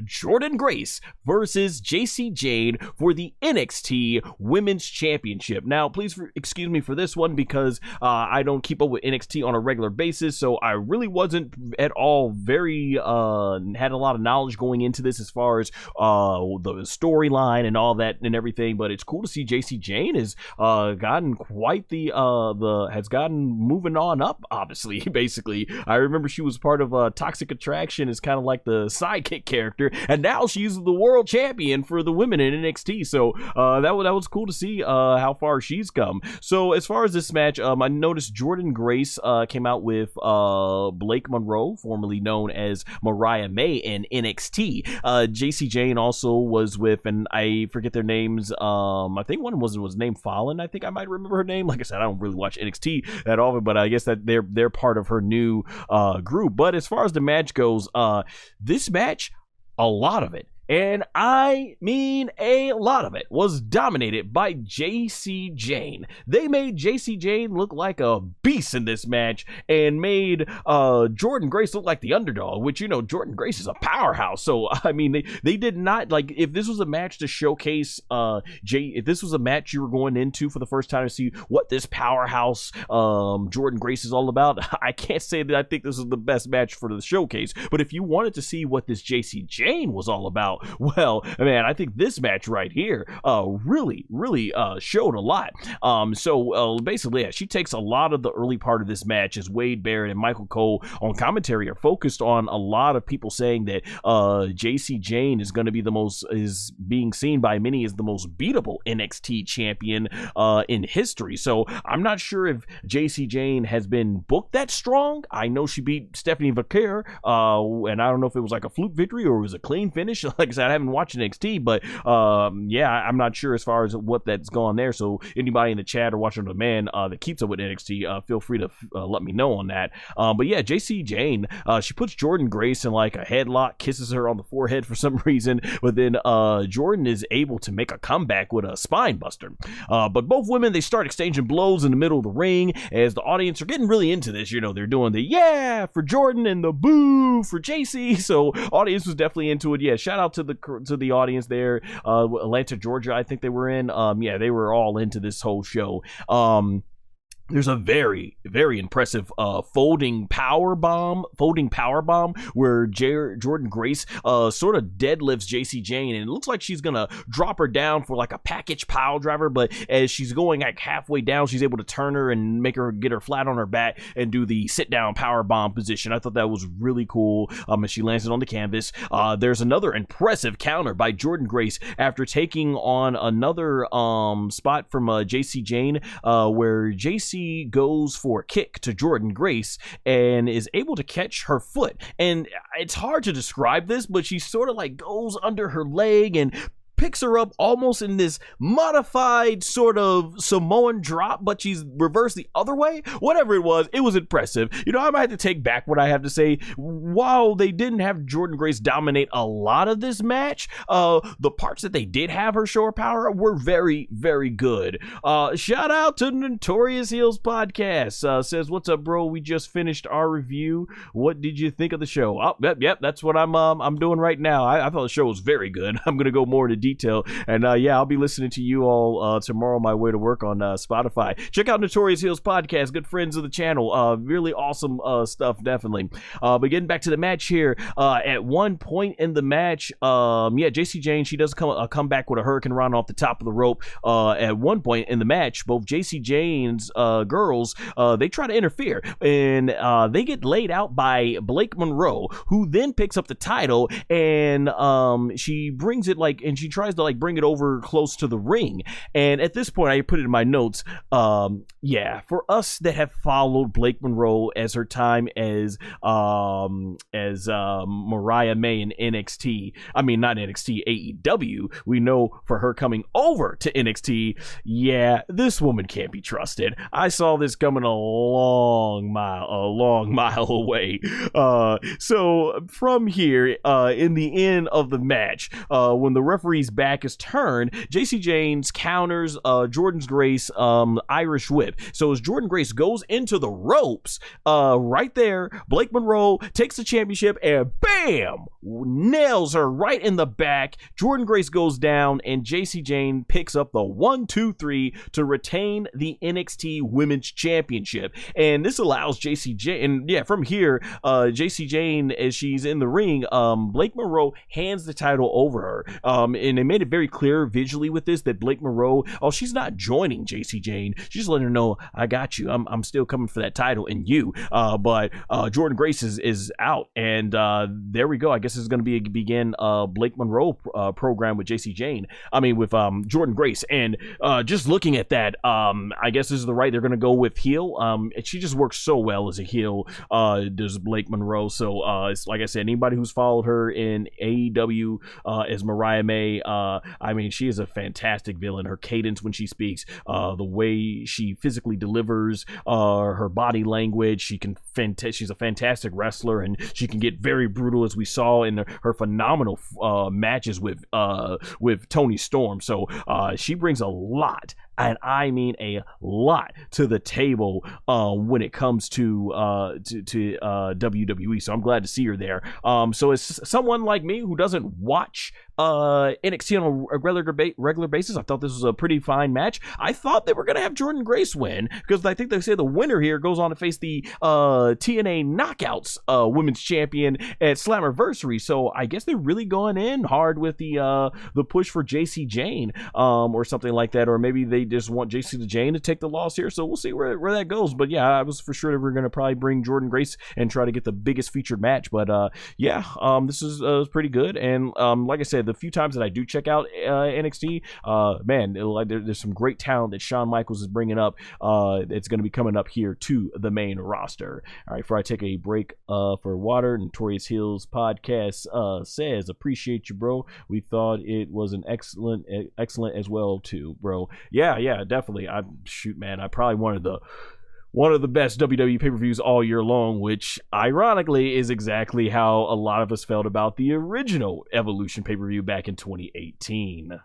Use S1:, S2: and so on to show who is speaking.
S1: Jordynne Grace versus Jacy Jayne for the NXT Women's Championship. Now, please excuse me for this one because I don't keep up with NXT on a regular basis, so I really wasn't at all very had a lot of knowledge going into this as far as the storyline and all that and everything. But it's cool to see Jacy Jayne has gotten quite has gotten moving on up. Obviously, basically, I remember she was part of Toxic Attraction as kind of like the sidekick character, and now she's the world champion for the women in NXT. So that was cool to see how far she's come. So as far as this match, I noticed Jordynne Grace came out with Blake Monroe, formerly known as Mariah May in NXT. Jacy Jayne also was with, and I forget their names. I think one was named Fallon. I think I might remember her name. Like I said, I don't really watch NXT that often, but I guess that they're part of her new group. But as far as the match goes, this match, a lot of it, and I mean a lot of it, was dominated by Jacy Jayne. They made Jacy Jayne look like a beast in this match and made Jordynne Grace look like the underdog, which, you know, Jordynne Grace is a powerhouse. So, I mean, they did not, like, if this was a match to showcase if this was a match you were going into for the first time to see what this powerhouse Jordynne Grace is all about, I can't say that I think this is the best match for the showcase. But if you wanted to see what this Jacy Jayne was all about, well, man, I think this match right here really showed a lot. So basically, yeah, she takes a lot of the early part of this match as Wade Barrett and Michael Cole on commentary are focused on a lot of people saying that Jacy Jayne is going to be is being seen by many as the most beatable NXT champion in history. So I'm not sure if Jacy Jayne has been booked that strong. I know she beat Stephanie Vaquer, and I don't know if it was like a fluke victory or it was a clean finish. Like I said, I haven't watched NXT, but yeah, I'm not sure as far as what that's gone there. So anybody in the chat or watching on demand that keeps up with NXT, feel free to let me know on that. But yeah, Jacy Jayne, she puts Jordynne Grace in like a headlock, kisses her on the forehead for some reason, but then Jordynne is able to make a comeback with a spine buster. But both women, they start exchanging blows in the middle of the ring as the audience are getting really into this. You know, they're doing the yeah for Jordynne and the boo for Jacy. So audience was definitely into it. Yeah, shout out to the audience there. Atlanta, Georgia, I think they were in. Yeah, they were all into this whole show. There's a very, very impressive folding power bomb where Jordynne Grace sort of deadlifts Jacy Jayne, and it looks like she's gonna drop her down for like a package pile driver, but as she's going like halfway down, she's able to turn her and get her flat on her back and do the sit down power bomb position. I thought that was really cool as she lands it on the canvas. There's another impressive counter by Jordynne Grace after taking on another spot from Jacy Jayne where Jacy goes for a kick to Jordynne Grace and is able to catch her foot. And it's hard to describe this, but she sort of like goes under her leg and picks her up almost in this modified sort of Samoan drop, but she's reversed the other way. Whatever it was impressive. You know, I might have to take back what I have to say. While they didn't have Jordynne Grace dominate a lot of this match, the parts that they did have her show her power were very, very good. Shout out to Notorious Heels Podcast. Says, what's up, bro? We just finished our review. What did you think of the show? Oh, yep, that's what I'm doing right now. I thought the show was very good. I'm gonna go more into detail, and yeah, I'll be listening to you all tomorrow on my way to work on Spotify. Check out Notorious Heels Podcast, good friends of the channel. Really awesome stuff, definitely. But getting back to the match here, at one point in the match, yeah, Jacy Jayne, she does come back with a Hurricane Rana off the top of the rope. At one point in the match, both Jacy Jayne's girls, they try to interfere, and they get laid out by Blake Monroe, who then picks up the title, and she brings it like, and she tries to like bring it over close to the ring. And at this point, I put it in my notes, yeah, for us that have followed Blake Monroe as her time as Mariah May in NXT, I mean not NXT, AEW, we know for her coming over to NXT, yeah, this woman can't be trusted. I saw this coming a long mile away. So from here, in the end of the match, when the referees everybody's back is turned, Jacy Jayne's counters Jordynne Grace Irish whip. So as Jordynne Grace goes into the ropes, right there, Blake Monroe takes the championship and bam, nails her right in the back. Jordynne Grace goes down and Jacy Jayne picks up the 1-2-3 to retain the NXT Women's Championship. And this allows Jacy Jayne, and yeah, from here, Jacy Jayne, as she's in the ring, Blake Monroe hands the title over her. And they made it very clear visually with this that Blake Monroe, she's not joining Jacy Jayne. She's just letting her know, I got you. I'm still coming for that title and you. But Jordynne Grace is out. And there we go. I guess it's going to begin Blake Monroe program with Jacy Jayne. I mean, with Jordynne Grace. And just looking at that, I guess this is the right they're going to go with heel. She just works so well as a heel. There's Blake Monroe. So it's like I said, anybody who's followed her in AEW as Mariah May, I mean, she is a fantastic villain. Her cadence when she speaks, the way she physically delivers, her body language, she's a fantastic wrestler, and she can get very brutal, as we saw in her phenomenal matches with Toni Storm. So she brings a lot, and I mean a lot, to the table when it comes to WWE. So I'm glad to see her there. So as someone like me who doesn't watch NXT on a regular basis, I thought this was a pretty fine match. I thought they were going to have Jordynne Grace win, because I think they say the winner here goes on to face the TNA Knockouts Women's Champion at Slammiversary. So I guess they're really going in hard with the push for Jacy Jayne or something like that, or maybe they just want Jacy Jayne to take the loss here. So we'll see where that goes. But yeah, I was for sure that we're going to probably bring Jordynne Grace and try to get the biggest featured match. But yeah, this is pretty good. And like I said, the few times that I do check out NXT, man, there's some great talent that Shawn Michaels is bringing up. It's going to be coming up here to the main roster. All right, before I take a break for water, Notorious Heels podcast says, appreciate you, bro. We thought it was an excellent as well too, bro. Yeah, definitely. I probably one of the best WWE pay-per-views all year long, which ironically is exactly how a lot of us felt about the original Evolution pay-per-view back in 2018.